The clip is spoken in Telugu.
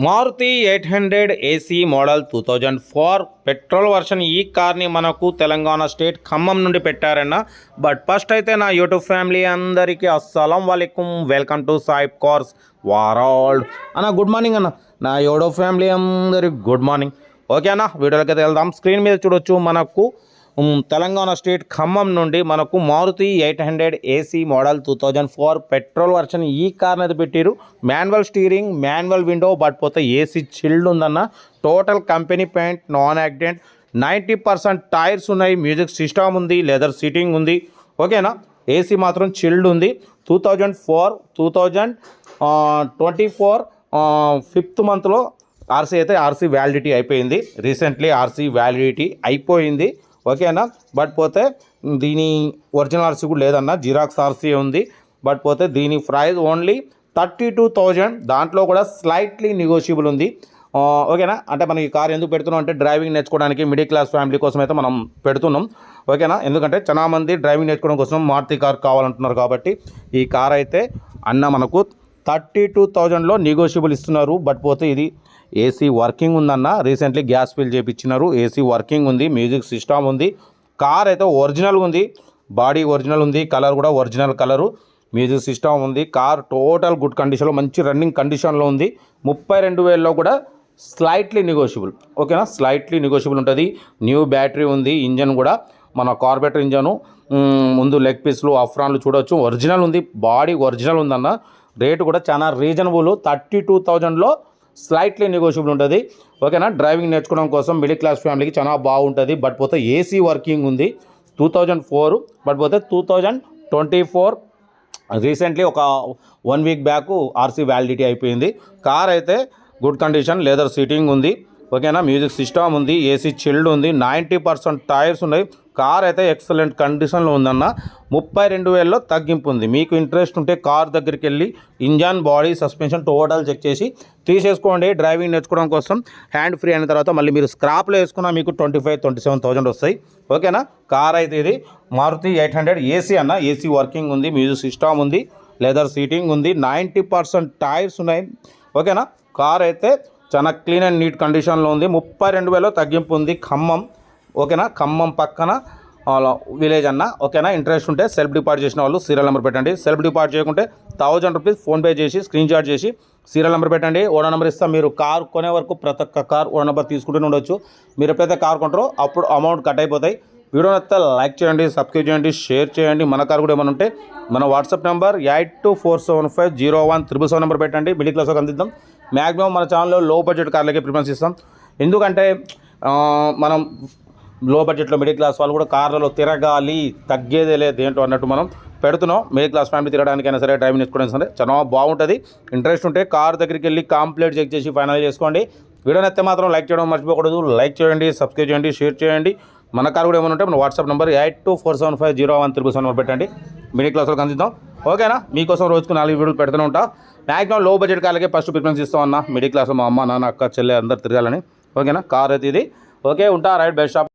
Maruti 800 AC model 2004 petrol version ఈ కార్ని మనకు తెలంగాణ స్టేట్ ఖమ్మం నుండి పెట్టారన్న. బట్ ఫస్ట్ అయితే నా యూట్యూబ్ ఫ్యామిలీ అందరికీ అస్సలం వాలేకుం, వెల్కమ్ టు సాయిబ్ కార్స్ వరల్డ్ అన్న. గుడ్ మార్నింగ్ అన్న. నా యూట్యూబ్ ఫ్యామిలీ అందరికి గుడ్ మార్నింగ్. ఓకే అన్న, వీడియోలోకి అయితే వెళ్దాం. స్క్రీన్ మీద చూడొచ్చు మనకు తెలంగాణ స్టేట్ ఖమ్మం నుండి మనకు Maruti 800 AC model 2004 petrol version ఈ కార్ని అయితే పెట్టారు. Manual steering, manual window, but పోతే ఏసీ చిల్డ్ ఉందన్న. Total company paint, non accident, 90% tyres ఉన్నాయి, మ్యూజిక్ సిస్టమ్ ఉంది, లెదర్ సీటింగ్ ఉంది. ఓకేనా, ఏసీ మాత్రం చిల్డ్ ఉంది. 2024 ఫిఫ్త్ మంత్లో ఆర్సీ వ్యాలిడిటీ అయిపోయింది. రీసెంట్లీ ఆర్సీ వ్యాలిడిటీ అయిపోయింది. ఓకేనా, బట్ పోతే దీని ఒరిజినల్ ఆర్సీ కూడా లేదన్న, జిరాక్స్ ఆర్సీ ఉంది. బట్ పోతే దీని ప్రైస్ ఓన్లీ 32,000. దాంట్లో కూడా స్లైట్లీ నెగోషియబుల్ ఉంది. ఓకేనా, అంటే మనం ఈ కార్ ఎందుకు పెడుతున్నాం అంటే డ్రైవింగ్ నేర్చుకోవడానికి మిడిల్ క్లాస్ ఫ్యామిలీ కోసం అయితే మనం పెడుతున్నాం. ఓకేనా, ఎందుకంటే చాలా మంది డ్రైవింగ్ నేర్చుకోవడం కోసం మారుతి కార్ కావాలంటున్నారు కాబట్టి ఈ కార్ అయితే అన్న మనకు 32,000లో నెగోషియబుల్ ఇస్తున్నారు. బట్ పోతే ఇది ఏసీ వర్కింగ్ ఉందన్న. రీసెంట్లీ గ్యాస్ ఫిల్ చేయించినారు. ఏసీ వర్కింగ్ ఉంది, మ్యూజిక్ సిస్టమ్ ఉంది. కార్ అయితే ఒరిజినల్ ఉంది, బాడీ ఒరిజినల్ ఉంది, కలర్ కూడా ఒరిజినల్ కలరు, మ్యూజిక్ సిస్టమ్ ఉంది. కార్ టోటల్ గుడ్ కండిషన్లో, మంచి రన్నింగ్ కండిషన్లో ఉంది. 32,000లో కూడా స్లైట్లీ నెగోషియబుల్. ఓకేనా, స్లైట్లీ నెగోషియబుల్ ఉంటుంది. న్యూ బ్యాటరీ ఉంది, ఇంజన్ కూడా మన కార్బొరేటర్ ఇంజను, ముందు లెగ్ పీస్లు, అఫ్రాన్లు చూడవచ్చు, ఒరిజినల్ ఉంది, బాడీ ఒరిజినల్ ఉందన్న. రేటు కూడా చాలా రీజనబుల్, 32,000లో స్లైట్లీ నెగోషియబుల్ ఉంటుంది. ఓకేనా, డ్రైవింగ్ నేర్చుకోవడం కోసం మిడిల్ క్లాస్ ఫ్యామిలీకి చాలా బాగుంటుంది. బట్ పోతే ఏసీ వర్కింగ్ ఉంది. 2004, బట్ పోతే 2024 రీసెంట్లీ ఒక 1 వీక్ బ్యాక్ ఆర్సీ వ్యాలిడిటీ అయిపోయింది. కార్ అయితే గుడ్ కండిషన్, లెదర్ సీటింగ్ ఉంది. ఓకేనా, మ్యూజిక్ సిస్టమ్ ఉంది, ఏసీ చిల్డ్ ఉంది, 90% టైర్స్ ఉన్నాయి. కార్ అయితే ఎక్సలెంట్ కండిషన్లో ఉందన్న. 32,000లో తగ్గింపు ఉంది. మీకు ఇంట్రెస్ట్ ఉంటే కార్ దగ్గరికి వెళ్ళి engine, body, suspension total check చేసి తీసేసుకోండి. డ్రైవింగ్ నేర్చుకోవడం కోసం హ్యాండ్ ఫ్రీ అయిన తర్వాత మళ్ళీ మీరు స్క్రాప్లో వేసుకున్నా మీకు 25,000-27,000 వస్తాయి. ఓకేనా, కార్ అయితే ఇది మారుతి 800 ఏసీ అన్న. ఏసీ వర్కింగ్ ఉంది, మ్యూజిక్ సిస్టమ్ ఉంది, లెదర్ సీటింగ్ ఉంది, 90% టైర్స్ ఉన్నాయి. ఓకేనా, కార్ అయితే చాలా క్లీన్ అండ్ నీట్ కండిషన్లో ఉంది. 32,000లో తగ్గింపు ఉంది. ఖమ్మం. ఓకేనా, ఖమ్మం పక్కన విలేజ్ అన్న. ఓకేనా, ఇంట్రెస్ట్ ఉంటే సెల్ఫ్ డిపాజిట్ చేసిన వాళ్ళు సీరియల్ నెంబర్ పెట్టండి. సెల్ఫ్ డిపాజిట్ చేయకుంటే 1000 రూపీస్ ఫోన్పే చేసి స్క్రీన్ షాట్ చేసి సీరియల్ నెంబర్ పెట్టండి. ఓనర్ నెంబర్ ఇస్తాం. మీరు కార్ కొనే వరకు ప్రతి ఒక్క కార్ ఓనర్ నెంబర్ తీసుకుంటూనే ఉండొచ్చు. మీరు ఎప్పుడైతే కార్ కొంటారో అప్పుడు అమౌంట్ కట్ అయిపోతాయి. వీడియో నచ్చితే లైక్ చేయండి, సబ్స్క్రైబ్ చేయండి, షేర్ చేయండి. మన కార్ కూడా ఏమైనా ఉంటే మన వాట్సాప్ నెంబర్ 82475017 నెంబర్ పెట్టండి. మిడిల్ క్లాస్కి అందిద్దాం. మ్యాక్సిమం మన ఛానల్లో లో బడ్జెట్ కార్లకే ప్రిఫరెన్స్ ఇస్తాం. ఎందుకంటే మనం లో బడ్జెట్లో మిడిల్ క్లాస్ వాళ్ళు కూడా కార్లలో తిరగాలి, తగ్గేదే లేదు దేంట్లో అన్నట్టు మనం పెడుతున్నాం. మిడిల్ క్లాస్ ఫ్యామిలీ తిరగడానికైనా సరే, డ్రైవింగ్ నేర్చుకోవడానికి సరే చాలా బాగుంటుంది. ఇంట్రెస్ట్ ఉంటే కార్ దగ్గరికి వెళ్ళి కంప్లీట్ చెక్ చేసి ఫైనల్ చేసుకోండి. వీడియో నచ్చితే మాత్రం లైక్ చేయడం మర్చిపోకూడదు. లైక్ చేయండి, సబ్స్క్రైబ్ చేయండి, షేర్ చేయండి. మన కార్ కూడా ఏమైనా ఉంటే మన వాట్సాప్ నెంబర్ 82475017 నెంబర్ పెట్టండి. మిడిల్ క్లాస్ వాళ్ళకి అందిద్దాం. ఓకేనా, మీకోసం రోజుకు 4 వీడియోలు పెడుతూనే ఉంటా. మ్యాక్సిమం లో బడ్జెట్ కార్లకే ఫస్ట్ ప్రిఫరెన్స్ ఇస్తాం అన్న. మిడిల్ క్లాస్లో మా అమ్మ, నాన్న, అక్క, చెల్లె అందరు తిరగాలని. ఓకేనా, కార్ అయితే ఇది. ఓకే, ఉంటా. Right, best shop.